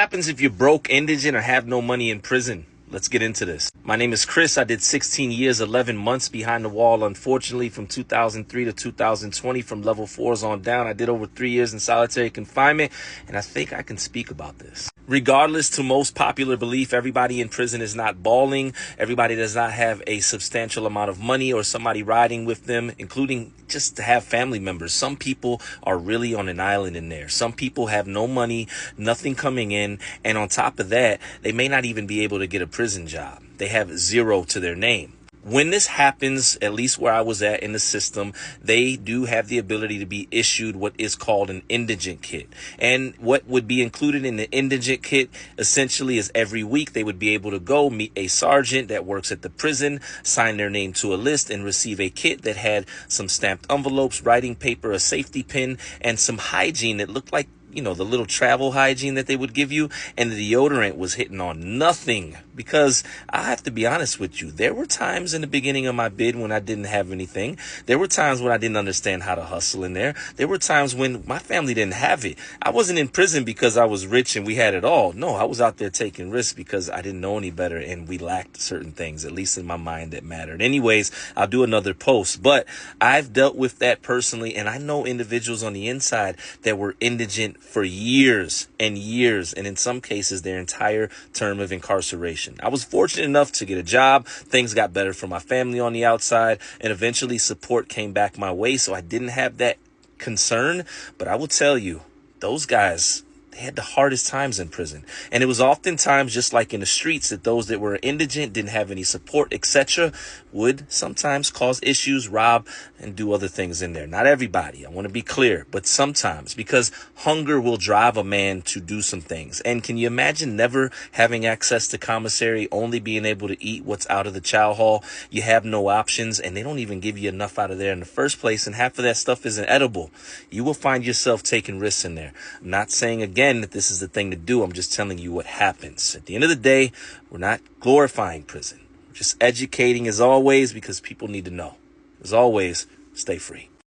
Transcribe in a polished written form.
happens if you're broke, indigent, or have no money in prison? Let's get into this. My name is Chris. I did 16 years, 11 months behind the wall, unfortunately, from 2003 to 2020, from level 4s on down. I did over 3 years in solitary confinement, and I think I can speak about this. Regardless to most popular belief, everybody in prison is not balling. Everybody does not have a substantial amount of money or somebody riding with them, including just to have family members. Some people are really on an island in there. Some people have no money, nothing coming in. And on top of that, they may not even be able to get a prison job. They have zero to their name. When this happens, at least where I was at in the system, they do have the ability to be issued what is called an indigent kit. And what would be included in the indigent kit essentially is every week they would be able to go meet a sergeant that works at the prison, sign their name to a list, and receive a kit that had some stamped envelopes, writing paper, a safety pin, and some hygiene that looked like, you know, the little travel hygiene that they would give you. And the deodorant was hitting on nothing, because I have to be honest with you. There were times in the beginning of my bid when I didn't have anything. There were times when I didn't understand how to hustle in there. There were times when my family didn't have it. I wasn't in prison because I was rich and we had it all. No, I was out there taking risks because I didn't know any better and we lacked certain things, at least in my mind, that mattered. Anyways, I'll do another post, but I've dealt with that personally, and I know individuals on the inside that were indigent for years and years, and in some cases their entire term of incarceration. I was fortunate enough to get a job. Things got better for my family on the outside, and eventually support came back my way, so I didn't have that concern. But I will tell you, those guys, they had the hardest times in prison. And it was oftentimes just like in the streets that those that were indigent, didn't have any support, etc., would sometimes cause issues, rob, and do other things in there. Not everybody, I want to be clear, but sometimes, because hunger will drive a man to do some things. And can you imagine never having access to commissary, only being able to eat what's out of the chow hall? You have no options, and they don't even give you enough out of there in the first place, and half of that stuff isn't edible. You will find yourself taking risks in there. I'm not saying again that this is the thing to do. I'm just telling you what happens. At the end of the day, we're not glorifying prison. We're just educating as always, because people need to know. As always, stay free.